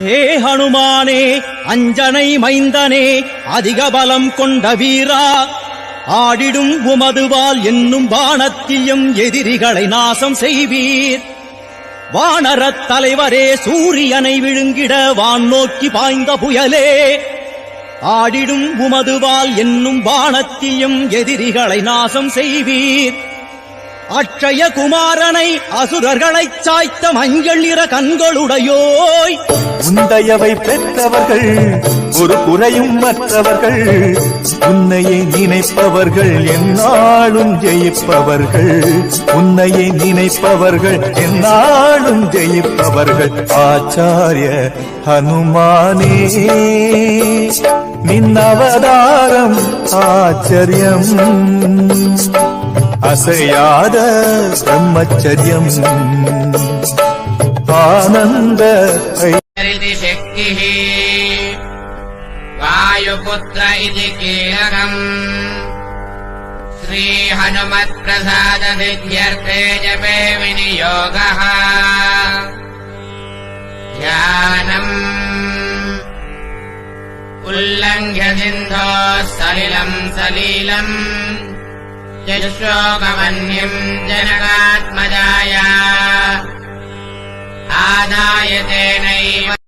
ஏ ஹனுமானே, அஞ்சனை மைந்தனே, அதிக பலம் கொண்ட வீரா, ஆடிடும் உமதுவால் என்னும் வானத்திலும் எதிரிகளை நாசம் செய்வீர். வானரத் தலைவரே, சூரியனை விழுங்கிட வான் நோக்கி பாய்ந்த புயலே, ஆடிடும் உமதுவால் என்னும் வானத்திலும் எதிரிகளை நாசம் செய்வீர். அட்சய குமாரனை அசுரர்களைச் சாய்த்த மஞ்சள் நிற கண்களுடையோய், முந்தையவை பெற்றவர்கள் ஒரு குறையும் மற்றவர்கள், உன்னையே நினைப்பவர்கள் எந்நாளும் ஜெயிப்பவர்கள், உன்னையே நினைப்பவர்கள் எந்நாளும் ஜெயிப்பவர்கள். ஆச்சாரிய ஹனுமானே, நின்னவதாரம் ஆச்சரியம், அசையாத பிரம்மச்சரியம், ஆனந்த शक्ति वायुपुत्र इति कीलकम् श्रीहनुमत्प्रसाद सिद्ध्यर्थे जपे विनियोगः ध्यानम् उल्लङ्घ्य सिन्धोः सलिलम् सलीलम् यशोकमन्यम् जनकात्मजाय आदाय तेनैव